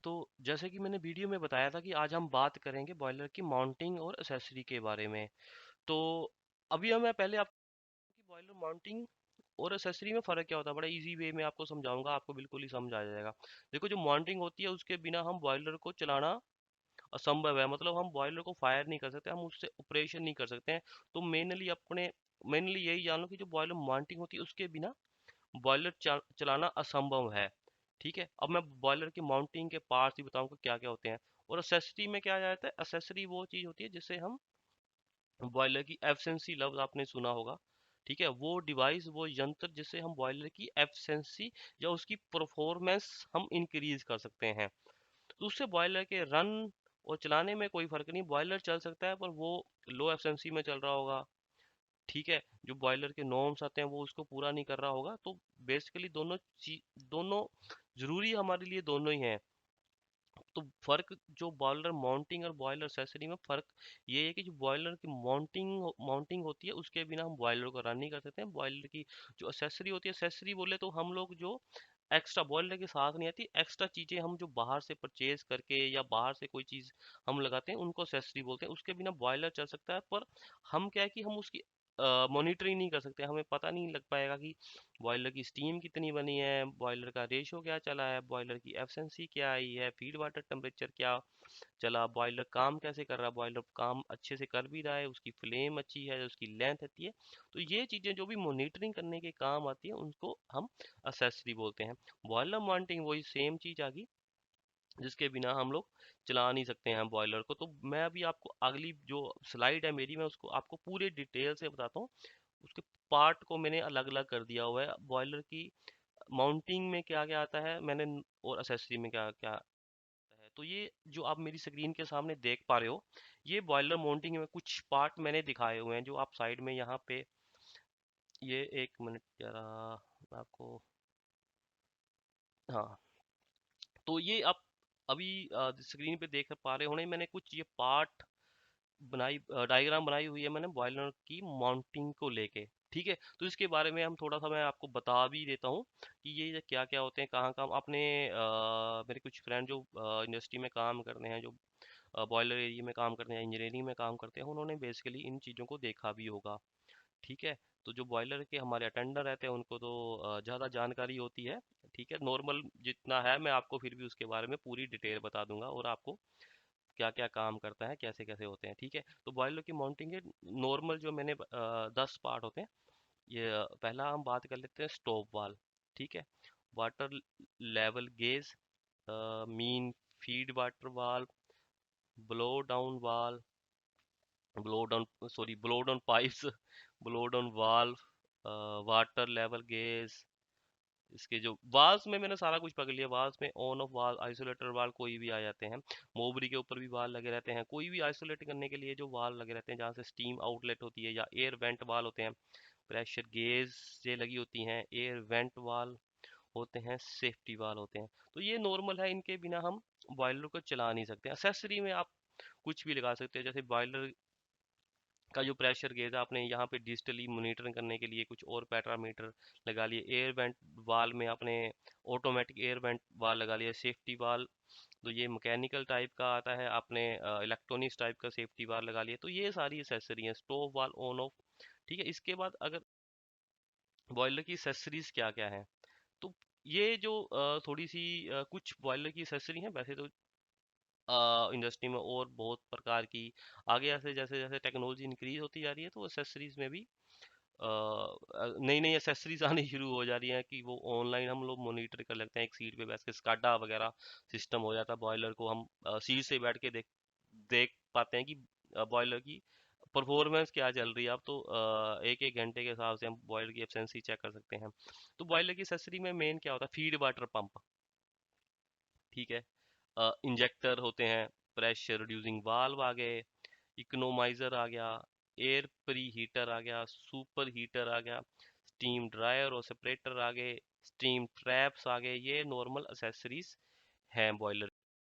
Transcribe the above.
तो जैसे कि मैंने वीडियो में बताया था कि आज हम बात करेंगे बॉयलर की माउंटिंग और एसेसरी के बारे में। तो अभी मैं पहले आपको कि बॉयलर माउंटिंग और एसेसरी में फ़र्क क्या होता है, बड़ा इजी वे में आपको समझाऊंगा, आपको बिल्कुल ही समझ आ जाएगा। देखो, जो माउंटिंग होती है उसके बिना हम बॉयलर को चलाना असंभव है, मतलब हम बॉयलर को फायर नहीं कर सकते, हम उससे ऑपरेशन नहीं कर सकते हैं। तो मेनली यही जान लो कि जो बॉयलर माउंटिंग होती है उसके बिना बॉयलर चलाना असंभव है। ठीक है, अब मैं बॉयलर की माउंटिंग के पार्ट्स भी बताऊंगा क्या क्या होते हैं। और एसेसरी में क्या आ जाता है, एसेसरी वो चीज होती है जिससे हम बॉयलर की एफिशिएंसी, लफ्ज आपने सुना होगा। ठीक है, वो डिवाइस, वो यंत्र जिससे हम बॉयलर की एफिशिएंसी या उसकी परफॉर्मेंस हम इंक्रीज कर सकते हैं। तो उससे बॉयलर के रन और चलाने में कोई फर्क नहीं, बॉयलर चल सकता है पर वो लो एफिशिएंसी में चल रहा होगा। ठीक है, जो बॉयलर के नॉर्म्स आते हैं वो उसको पूरा नहीं कर रहा होगा। तो बेसिकली दोनों जरूरी हमारे लिए, दोनों ही हैं। तो फर्क जो बॉयलर माउंटिंग और बॉयलर एक्सेसरी में फर्क ये है कि जो बॉयलर की माउंटिंग होती है उसके बिना हम बॉयलर को रन नहीं कर सकते हैं। बॉयलर की जो एक्सेसरी होती है, एक्सेसरी बोले तो हम लोग जो एक्स्ट्रा बॉयलर के साथ नहीं आती, एक्स्ट्रा चीजें हम जो बाहर से परचेज करके या बाहर से कोई चीज हम लगाते हैं उनको एक्सेसरी बोलते हैं। उसके बिना बॉयलर चल सकता है पर हम क्या है कि हम उसकी मॉनिटरिंग नहीं कर सकते, हमें पता नहीं लग पाएगा कि बॉयलर की स्टीम कितनी बनी है, बॉयलर का रेशो क्या चला है, बॉयलर की एफिशिएंसी क्या आई है, फीड वाटर टेम्परेचर क्या चला, बॉयलर काम कैसे कर रहा है, बॉयलर काम अच्छे से कर भी रहा है, उसकी फ्लेम अच्छी है, उसकी लेंथ अच्छी है। तो ये चीजें जो भी मॉनिटरिंग करने के काम आती है उनको हम असेसरी बोलते हैं। बॉयलर मॉनिटरिंग वही सेम चीज आ गई जिसके बिना हम लोग चला नहीं सकते हैं बॉयलर को। तो मैं अभी आपको अगली जो स्लाइड है मेरी, मैं उसको आपको पूरे डिटेल से बताता हूँ। उसके पार्ट को मैंने अलग अलग कर दिया हुआ है, बॉयलर की माउंटिंग में क्या क्या आता है मैंने, और एसेसरी में क्या क्या आता है। तो ये जो आप मेरी स्क्रीन के सामने देख पा रहे हो, ये बॉयलर माउंटिंग में कुछ पार्ट मैंने दिखाए हुए हैं जो आप साइड में यहाँ पे, ये एक मिनट जरा मैं आपको, हाँ। तो ये आप अभी स्क्रीन पे देख पा रहे होने, मैंने कुछ ये पार्ट डायग्राम बनाई हुई है मैंने बॉयलर की माउंटिंग को लेके। ठीक है, तो इसके बारे में हम थोड़ा सा मैं आपको बता भी देता हूँ कि ये क्या क्या होते हैं, कहाँ काम आपने मेरे कुछ फ्रेंड जो इंडस्ट्री में काम करते हैं, जो बॉयलर एरिया में काम करते हैं, इंजीनियरिंग में काम करते हैं, उन्होंने बेसिकली इन चीज़ों को देखा भी होगा। ठीक है, तो जो बॉयलर के हमारे अटेंडर रहते हैं उनको तो ज़्यादा जानकारी होती है। ठीक है, नॉर्मल जितना है मैं आपको फिर भी उसके बारे में पूरी डिटेल बता दूंगा और आपको क्या क्या काम करता है, कैसे कैसे होते हैं। ठीक है, तो बॉयलर की माउंटिंग के नॉर्मल जो मैंने 10 पार्ट होते हैं। ये पहला हम बात कर लेते हैं स्टॉप वाल। ठीक है, water level gauge, mean feed water वाल, ब्लो डाउन वाल, blow down pipes, blow down valve, water level gauge. इसके जो वाल्स में मैंने सारा कुछ पकड़ लिया, वाल्स में ऑन ऑफ वाल, आइसोलेटर वाल कोई भी आ जाते हैं। मोबरी के ऊपर भी वाल लगे रहते हैं, कोई भी आइसोलेट करने के लिए जो वाल लगे रहते हैं जहाँ से स्टीम आउटलेट होती है, या एयर वेंट वाल होते हैं, प्रेशर गेज से लगी होती हैं, एयर वेंट वाल होते हैं, सेफ्टी वाल होते हैं। तो ये नॉर्मल है, इनके बिना हम बॉयलर को चला नहीं सकते। एक्सेसरी में आप कुछ भी लगा सकते हैं, जैसे बॉयलर का जो प्रेशर गेज है, आपने यहाँ पे डिजिटली मॉनिटरिंग करने के लिए कुछ और पैरामीटर लगा लिए। एयर वेंट वाल में आपने ऑटोमेटिक एयर वेंट वाल लगा लिया। सेफ्टी वाल तो ये मैकेनिकल टाइप का आता है, आपने इलेक्ट्रॉनिक्स टाइप का सेफ्टी वाल लगा लिया। तो ये सारी एसेसरी हैं, स्टॉप वाल, ऑन ऑफ। ठीक है, इसके बाद अगर बॉयलर की एसेसरीज क्या क्या है, तो ये जो थोड़ी सी कुछ बॉयलर की एसेसरी हैं। वैसे तो इंडस्ट्री में और बहुत प्रकार की आगे, जैसे जैसे जैसे टेक्नोलॉजी इंक्रीज होती जा रही है, तो एसेसरीज में भी नई नई एसेसरीज आनी शुरू हो जा रही हैं कि वो ऑनलाइन हम लोग मॉनिटर कर लेते हैं। एक सीट पे बैठ के स्काडा वगैरह सिस्टम हो जाता है, बॉयलर को हम सीट से बैठ के देख देख पाते हैं कि बॉयलर की परफॉर्मेंस क्या चल रही है। अब तो एक एक घंटे के हिसाब से हम बॉयलर की एफिशिएंसी चेक कर सकते हैं। तो बॉयलर की एसेसरी में मेन क्या होता है, फीड वाटर पंप। ठीक है, इंजेक्टर होते हैं, प्रेशर रिड्यूसिंग वाल्व आ गए, इकोनोमाइजर आ गया, एयर प्री हीटर आ गया, सुपर हीटर आ गया, स्टीम ड्रायर और सेपरेटर आ गए, स्टीम ट्रैप्स आ गए। ये नॉर्मल एसेसरीज हैं बॉयलर